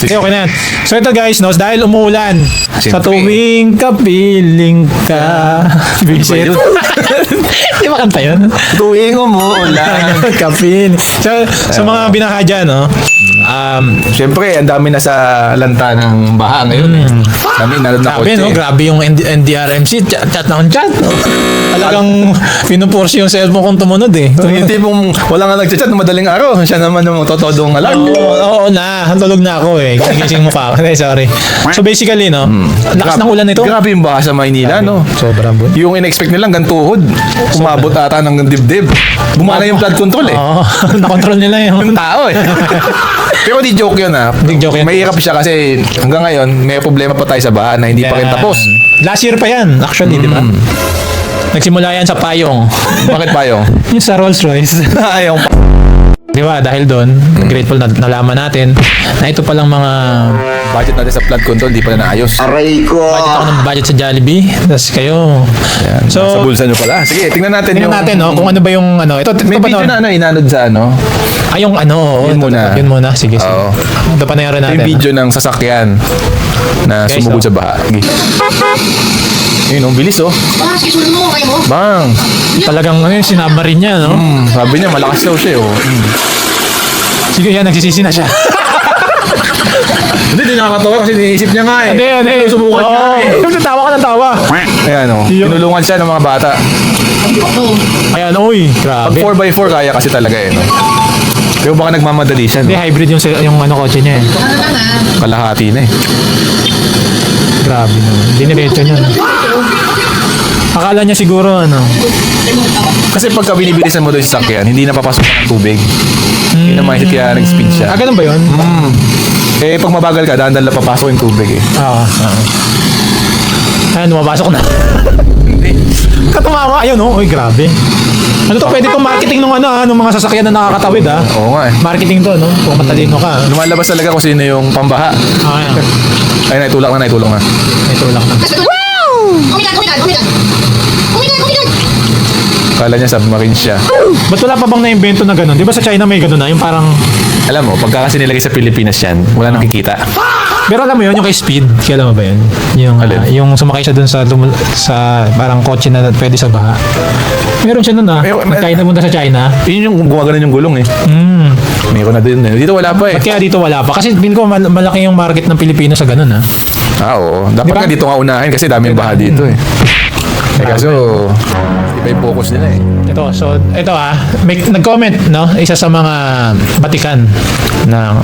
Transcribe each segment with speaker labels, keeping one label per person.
Speaker 1: Okay, okay na yan. So ito guys, no, dahil umuulan, sa tuwing kapiling ka, visit. Di ba kanta yun?
Speaker 2: Tuwing umuulan.
Speaker 1: Kapiling. So, sa mga binaha dyan, no,
Speaker 2: Siyempre, ang dami na sa lanta ng baha ngayon. Dami na
Speaker 1: grabe, no? Grabe yung NDRMC, chat ng chat. No? Talagang pinupursi yung cellphone kung tumunod eh.
Speaker 2: Yung tipong wala nga nagchat-chat ng madaling araw. Siya naman yung totodong alam.
Speaker 1: Oo na, tulog na ako eh. Gising mo pa ako. Sorry. So basically, no, lakas ng ulan nito.
Speaker 2: Grabe yung baha sa Maynila, no?
Speaker 1: Sobrang bro.
Speaker 2: Yung in-expect nilang gantuhod, umabot ata ng dibdib. Bumana yung flood control eh.
Speaker 1: Oo, nakontrol nila yung
Speaker 2: Tao eh. Pero di joke yun ha.
Speaker 1: Di joke yun.
Speaker 2: Mahirap siya kasi hanggang ngayon may problema pa tayo sa baha na hindi pa rin tapos.
Speaker 1: Last year pa yan, actually, di ba? Nagsimula yan sa payong.
Speaker 2: Bakit pa yung?
Speaker 1: Yung sa Rolls Royce.
Speaker 2: Ayaw pa.
Speaker 1: Di ba? Dahil doon, grateful na nalaman natin na ito palang mga
Speaker 2: Budget natin sa flood control, di pala naayos.
Speaker 3: Aray ko!
Speaker 1: budget ako ng budget sa Jollibee. Tapos kayo.
Speaker 2: Yan,
Speaker 1: So,
Speaker 2: nasa bulsa nyo pala. Sige, tingnan natin
Speaker 1: tingnan natin, no, kung ano ba yung ano. Ito
Speaker 2: May
Speaker 1: pa
Speaker 2: video
Speaker 1: no?
Speaker 2: na inanod sa ano.
Speaker 1: Ay, yung ano.
Speaker 2: Yun muna.
Speaker 1: Yun muna. Sige, sige.
Speaker 2: Oo.
Speaker 1: Ito pa na
Speaker 2: Ito
Speaker 1: natin.
Speaker 2: yung video ng sasakyan na
Speaker 1: Guys,
Speaker 2: sumugod
Speaker 1: oh.
Speaker 2: sa baha. Sige. Yun, ang bilis oh.
Speaker 3: Baka sisulun mo, kayo mo.
Speaker 2: Bang!
Speaker 1: Talagang ano yung sinama rin niya, no?
Speaker 2: Sabi niya, malakas daw siya oh.
Speaker 1: Sige, yan. Nagsisisi na siya.
Speaker 2: Hindi, di nakakatawa kasi iniisip niya nga eh.
Speaker 1: Hindi.
Speaker 2: Subukan niya eh.
Speaker 1: Tawa ka ng tawa.
Speaker 2: Ayan oh. Tinulungan siya ng mga bata.
Speaker 1: Ayan, uy.
Speaker 2: Pag
Speaker 1: Grabe.
Speaker 2: 4x4 kaya kasi talaga eh. No? Pero baka nagmamadali siya.
Speaker 1: Hindi,
Speaker 2: No?
Speaker 1: hybrid yung ano kotse niya eh.
Speaker 2: Kalahati na eh.
Speaker 1: Grabe naman. Diniretso niya. No? Akala niya siguro ano.
Speaker 2: Kasi pagka binibilisan mo doon sa sakyan, hindi napapasok ng tubig. Hindi na mindset kaya nag-speed siya.
Speaker 1: Ganun ba yun?
Speaker 2: Eh, pag mabagal ka, dahan-dahan lang papasok yung tubig eh.
Speaker 1: Oo. Ayan, lumabasok na. Katumawa. Ayun, oh. Uy, grabe. Ano to? Pwede itong marketing ng ano, ng mga sasakyan na nakakatawid, ha?
Speaker 2: Oo nga eh.
Speaker 1: Marketing to, no? Kung matalino ka.
Speaker 2: Lumalabas talaga kung sino yung pambaha.
Speaker 1: Ayan.
Speaker 2: Ay, naitulak na.
Speaker 1: Ito lang na.
Speaker 3: Kumitan!
Speaker 2: Kala niya submarine siya.
Speaker 1: Ba't wala pa bang na-invento na gano'n? Di ba sa China may gano'n na? Yung parang...
Speaker 2: Alam mo, pagka kasi nilagay sa Pilipinas yan, wala nakikita.
Speaker 1: Pero alam mo yun, yung kay Speed. Kaya alam mo ba yun? Yung,
Speaker 2: Alin?
Speaker 1: yung sumakay siya dun sa parang kotse na pwede sa baha. Meron siya nun
Speaker 2: Pero-
Speaker 1: Nagkain na punta sa China.
Speaker 2: Yun yung gumagano yung gulong eh. Meron na din eh. Dito wala pa eh.
Speaker 1: Ba't kaya dito wala pa? Kasi din ko malaki yung market ng Pilipinas sa ganun, ha?
Speaker 2: Oo. Dapat
Speaker 1: Di ba?
Speaker 2: nga dito nga unahin kasi daming baha dito eh. Eh kaso, iba yung focus nila eh.
Speaker 1: Ito, so, ito may nag-comment, no? Isa sa mga batikan na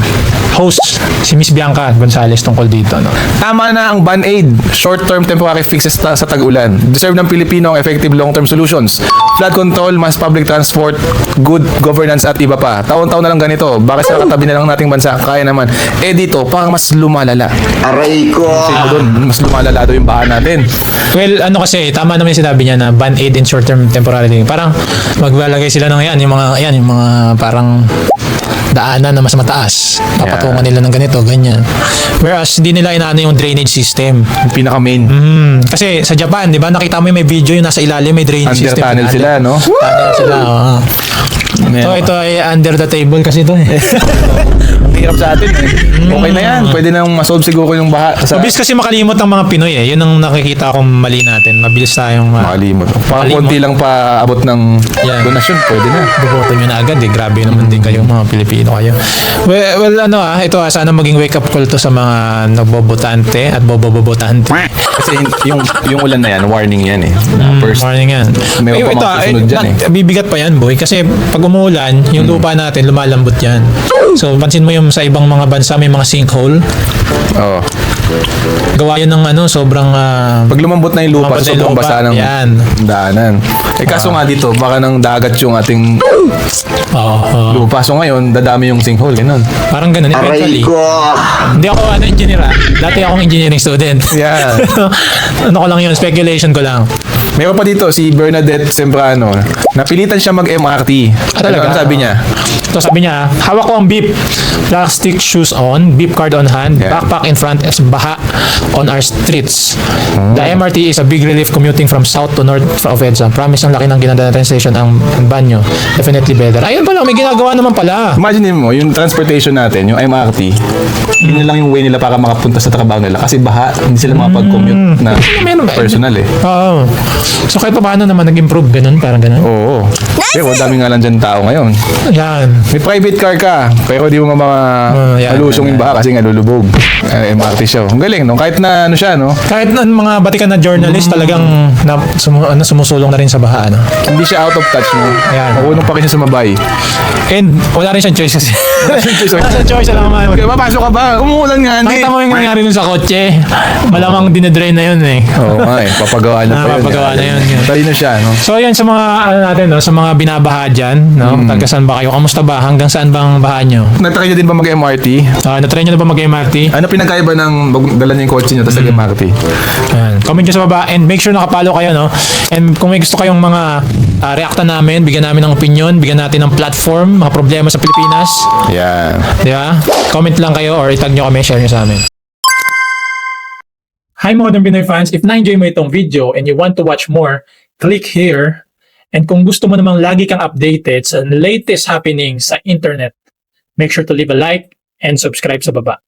Speaker 1: host, si Miss Bianca Gonzales tungkol dito, no?
Speaker 2: Tama na ang Band-Aid, short-term temporary fixes sa tag-ulan. Deserve ng Pilipino ang effective long-term solutions. Flood control, mass public transport, good governance at iba pa. Taon-taon na lang ganito. Bakit sa katabi na lang nating bansa? Kaya naman. Eh dito, parang mas lumalala.
Speaker 3: Aray ko!
Speaker 2: Sino doon? Mas lumalala daw yung baha natin.
Speaker 1: Well, ano kasi, tama naman yung sinabi niya na Band-Aid and short-term temporary living. Parang maglalagay sila ng yung mga parang daanan na mas mataas. Papatungan nila ng ganito, ganyan. Whereas, hindi nila inaano yung drainage system.
Speaker 2: Yung pinaka-main.
Speaker 1: Kasi sa Japan, di ba, nakita mo yung may video yung nasa ilalim, may drainage
Speaker 2: Under
Speaker 1: system.
Speaker 2: tunnel sila, no?
Speaker 1: Tunnel sila, oo. So, ito ay under the table kasi ito eh.
Speaker 2: Ang hirap sa atin eh. Okay na yan. Pwede nang masolve siguro yung baha.
Speaker 1: Mabilis kasi makalimot ng mga Pinoy eh. Yun ang nakikita kong mali natin. Mabilis tayong
Speaker 2: Makalimot. Parang konti lang pa abot ng
Speaker 1: Yan.
Speaker 2: donasyon. Pwede na.
Speaker 1: buboto nyo na agad eh. Grabe naman din kayo mga Pilipino kayo. Well ano ito sana maging wake up call to sa mga nagbobotante at bobobotante.
Speaker 2: Kasi yung ulan na yan, warning yan eh. First,
Speaker 1: Morning yan.
Speaker 2: May
Speaker 1: Eh,
Speaker 2: mga susunod dyan
Speaker 1: bibigat pa yan boy. Kasi pag umuulan, yung lupa natin lumalambot yan. So pansin mo yung sa ibang mga bansa may mga sinkhole.
Speaker 2: Oo.
Speaker 1: Gawa yun ng sobrang
Speaker 2: Pag lumambot na yung lupa,
Speaker 1: lumambot na yung
Speaker 2: sobrang
Speaker 1: lupa,
Speaker 2: basa ng
Speaker 1: yan.
Speaker 2: daanan. Eh kaso nga dito, baka nang dagat yung ating
Speaker 1: Oo.
Speaker 2: lupa. So ngayon, dadami yung sinkhole. Ganun.
Speaker 1: Parang ganun eventually.
Speaker 3: Aray ko!
Speaker 1: Hindi ako engineer Dati akong engineering student.
Speaker 2: Yeah.
Speaker 1: Ano ko lang yun, speculation ko lang.
Speaker 2: Meron pa dito, si Bernadette Sembrano. Napilitan siya mag-MRT.
Speaker 1: Talaga?
Speaker 2: Ano sabi niya?
Speaker 1: So sabi niya, hawak ko ang beep. Plastic shoes on, beep card on hand,
Speaker 2: Yeah.
Speaker 1: backpack in front as baha on our streets. The MRT is a big relief commuting from south to north of EDSA. Promise ang laki ng ginanda natin station ang banyo. Definitely better. Ayun pala, may ginagawa naman pala.
Speaker 2: Imagine mo, yung transportation natin, yung MRT, yun lang yung way nila para makapunta sa trabaho nila. Kasi baha, hindi sila makapag-commute na
Speaker 1: Meron ba?
Speaker 2: personal eh.
Speaker 1: Oo. So kahit pa paano naman nag-improve ganun, parang ganun.
Speaker 2: Oo. Pero dami nga lang dyan tao ngayon.
Speaker 1: Yan.
Speaker 2: May private car ka, pero di mo
Speaker 1: yan,
Speaker 2: malusong yung baha kasi nga lulubog. MRT siya. Ang galing, no? Kahit na ano siya, no?
Speaker 1: Kahit na mga batikan na journalist talagang sumusulong na rin sa baha, ano?
Speaker 2: Hindi siya out of touch, no?
Speaker 1: Ayan.
Speaker 2: Maunong pa rin siya sumabay.
Speaker 1: And wala rin siyang choice kasi.
Speaker 2: Wala siyang choice.
Speaker 1: Wala siyang choice, alam mo man.
Speaker 2: Okay, mapasok ka ba? Umuulan nga, hindi.
Speaker 1: Nakita mo yung nangyari dun sa kotse. Malamang dinidrain na yun eh.
Speaker 2: Oo nga eh, papagawa na pa yun.
Speaker 1: Papagawa na yun.
Speaker 2: Talino siya, no?
Speaker 1: So yan sa mga ano natin, no, sa mga binabaha dyan, no? Taga saan ba kayo? Kamusta ba? Hanggang saan bang baha nyo?
Speaker 2: Natry nyo din ba mag-MRT?
Speaker 1: Na-try nyo na ba mag-MRT?
Speaker 2: Ano pinagkaiba ng dala niyo yung kotse nyo tapos nag-MRT?
Speaker 1: Ayan. Comment nyo sa baba and make sure nakapalo kayo, no? And kung may gusto kayong mga reacta namin, bigyan namin ng opinion, bigyan natin ng platform, mga problema sa Pilipinas,
Speaker 2: Yan.
Speaker 1: di ba? Comment lang kayo or itag nyo kami, share nyo sa amin. Hi Modern Pinoy fans, if na-enjoy mo itong video and you want to watch more, click here. And kung gusto mo namang lagi kang updated sa latest happenings sa internet, make sure to leave a like and subscribe sa baba.